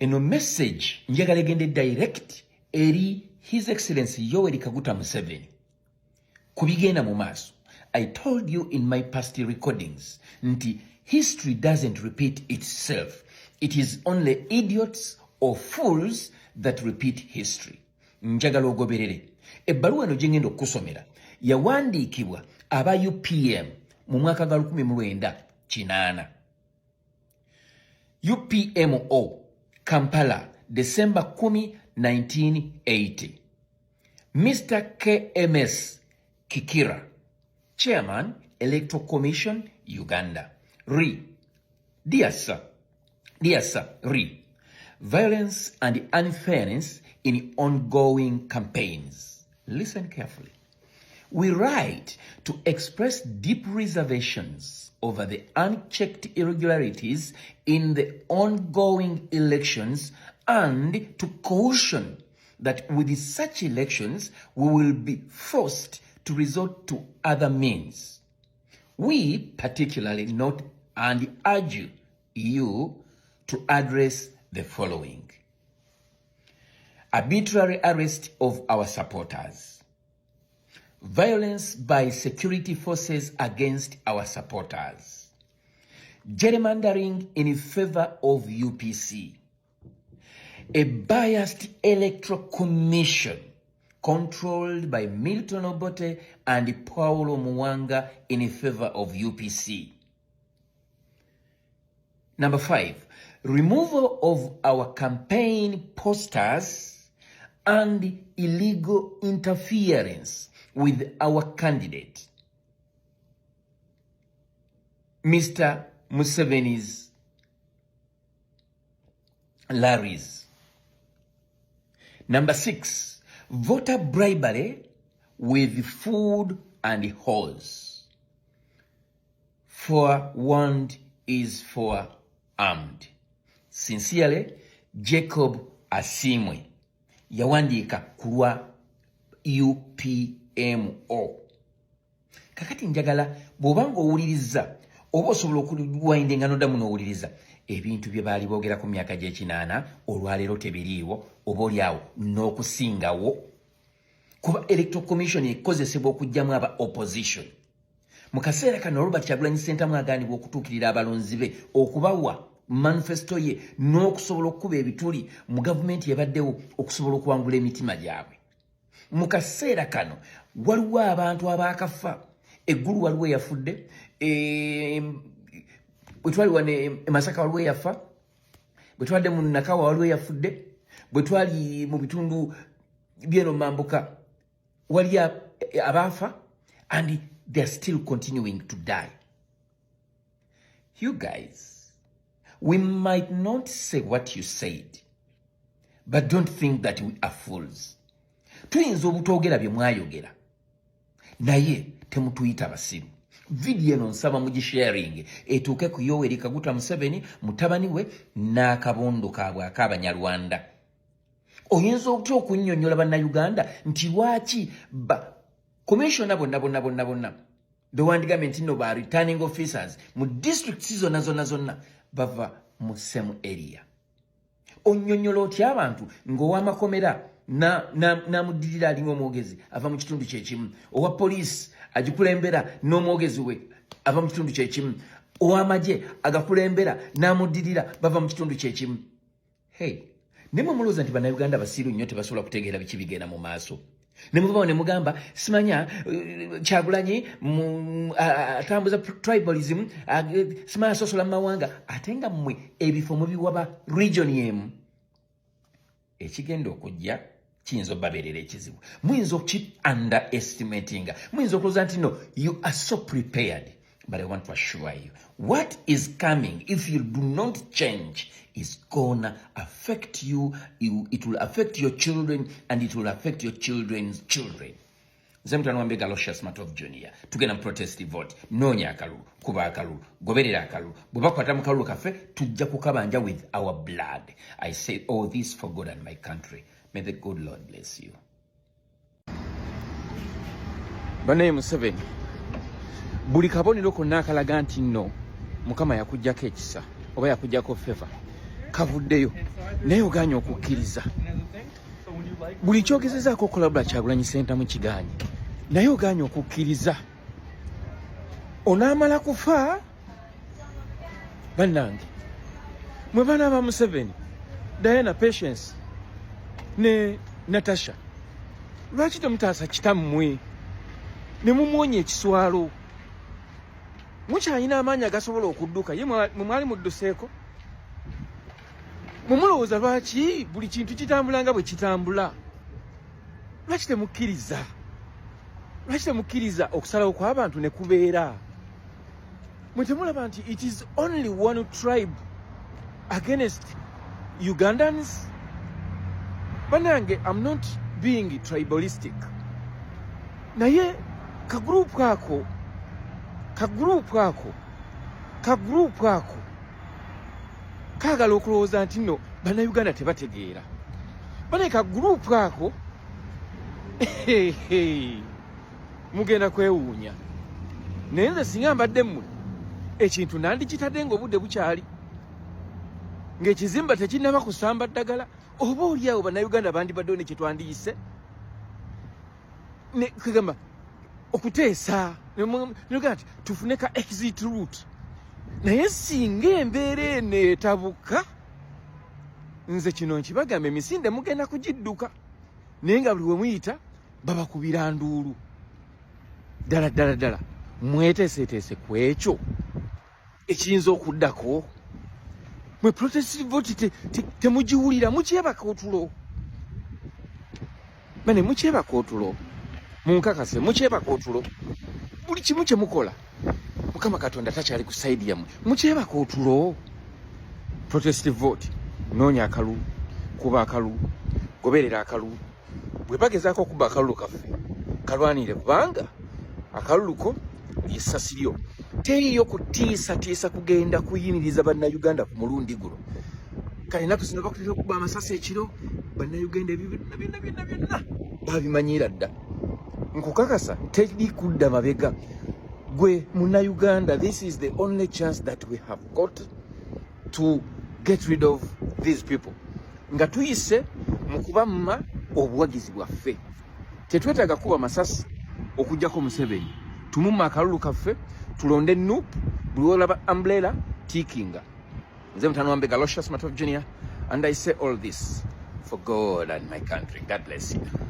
eno message njagala egende direct eri His Excellency Yoweri Kaguta Museveni. Kubigenda mu maaso. I told you in my past recordings nti history doesn't repeat itself. It is only idiots or fools that repeat history. Njagala ogoberere. Ebbaluwa eno gye ngenda okusomera yawandiikibwa aba UPM mu mwaka ga 1980. UPMO Kampala December 10, 1980. Mr. KMS Kikira, Chairman, Electoral Commission, Uganda. Dear sir, violence and unfairness in ongoing campaigns. Listen carefully. We write to express deep reservations over the unchecked irregularities in the ongoing elections and to caution that with such elections we will be forced to resort to other means. We particularly note and urge you to address the following: arbitrary arrest of our supporters, violence by security forces against our supporters, gerrymandering in favor of UPC, a biased electoral commission controlled by Milton Obote and Paulo Muwanga in favor of UPC. Number 5, removal of our campaign posters and illegal interference with our candidate, Mr. Museveni's Larry's. Number 6, voter bribery with food and hose. Forewarned is forearmed. Sincerely, Jacob Asimwe. Yawandika kulwa UPMO. Kakati njagala bw'obanga owuliriza oba osobola okuwayinda engano ddamu n'owuliriza ebintu bye baali boogera ku myaka gy'ekinaana olwaleero tebiriiwo oba oliawo n'okusingawo kuba electoral commission ekozesebwa okugyamu aba opposition. Mu kaseera kano Robert Kyagulanyi Ssentamu agaanibwa okutuukirira abalonzi be okubawa manifesto ye n'okusobola okukuba ebituli mu gavumenti yabaddewo okusobola okuwangula emitima gyabwe. Mu kaseera kano waliwo abantu abaakafa, eggulu waliwo eyafudde, bwe twali wane Masaka waliwo eyafa, bwe twadde mu Nakawa waliwo eyafudde, bwe twali mu bitundu byeno Mambuka wali abaafa, and they are still continuing to die. You guys, we might not say what you said, but don't think that we are fools. Tuyinza obutogera bye mwayogera, naye temutuyita basiru. Video eno nsaba mugisharing etuuke ku Yoweri Kaguta Museveni, mutabani we n'akabondo kaabwe ak'Abanyarwanda. Oyinza okutya okunnyonnyola bannayuganda nti lwaki commissioner bonna bewandigambye nti nno ba returning officers mu districts zonna bava mu same area. Onnyonnyola otya abantu ng'owamakomera n'amuddirira alinga omwogezi ava mu kitundu kyekimu, owa police agikulembera n'omwogezi we ava mu kitundu kyekimu, ow'amagye agakulembera n'amuddirira bava mu kitundu kyekimu. Hey, nemwe mulowooza nti bannayuganda basiiru nnyo tebasobola kutegeera biki bigenda mu maaso. Ne muvaawo ne mugamba simanya Kyagulanyi atambuza tribalism, simanya asosola mu mawanga, ate nga mmwe ebifo mubiwaba region yemu. Ekigenda okujja kiyinza obbabeerera ekizibu. Muyinza underestimating. Muyinza okulowooza nti no, you are so prepared. But I want to assure you, what is coming, if you do not change, is gonna affect you. It will affect your children, and it will affect your children's children. Zemutano wambe Galosha Smartov Jr. Tugenda protest vote. Nonya akalulu, kuba akalulu, goberera akalulu. Bubakwata mu kalulu kaffe tujja kukabanja with our blood. I say all this for God and my country. May the good Lord bless you. Banaye Museveni. Buli kabonero konna akalaga nti nno Mukama yakuggyako ekisa oba yakuggyako favor kavuddeyo naye oganye okukkiriza buli kyogezezaako okulabula Kyagulanyi Ssentamu kigaanye naye oganye okukkiriza onaamala kufa bannange mwe baana ba Museveni Diana Patience ne Natasha lwaki temutaasa kitammwe ne mumwonya ekiswalo mukyalina amaanyi agasobola okudduka ye mwe mwali mudduseeko mumulowooza lwaki buli kintu kitambula nga bwe kitambula lwaki temukkiriza okusalawo kw'abantu ne kubeera mwe temulaba nti it is only one tribe against Ugandans bannange I'm not being tribalistic naye kagrupu ako kaagala okulowooza nti nno bannayuganda tebategeera banaye kagrupu ako mugenda kwewuunya naye nze singa mbadde mmwe ekintu nandikitadde ng'obudde bukyali ng'ekizimba tekinnaba kusamba ddagala oba oliawo bannayuganda bandibaddewo ne kyetwandiyise ne kugamba okuteesa nogamba nti tufune ka exit route naye singa embeera eno etabuka nze kino nkibagamba emisinde mugenda kugidduka naye nga buli we muyita babakubira nduulu ddala mweteeseteese ku ekyo ekiyinza okuddako mwe protestive vote temugiwulira mukyebaka otulo bane mukyebaka otulo munkakase mukyebaka otulo buli kimu kye mukola Mukama Katonda takyali ku saidi yammwe mukyebaka otulo protestive vote noonya akalulu kuba akalulu goberera akalulu bwe bagezaako okuba akalulu kaffe kalwanire kubanga akaluluko lyessasi lyo teriyo kutiisatiisa kugenda kuyiniriza bannayuganda ku mulundi guno kale ennaku zino bakutera okuba amasasi ekiro bannayuganda ebyo byonna babimanyiira dda nkukakasa teri kudda mabega gwe munnayuganda this is the only chance that we have got to get rid of these people nga tuyise mu kubamma obuwagizi bwaffe tetwetaaga kuba masasi okujjako Museveni tumumma akalulu kaffe tulonde Nuupu buli olaba umbrella tikinga nze mutano wambe Galoscius Matov Jr. and I say all this for God and my country. God bless you.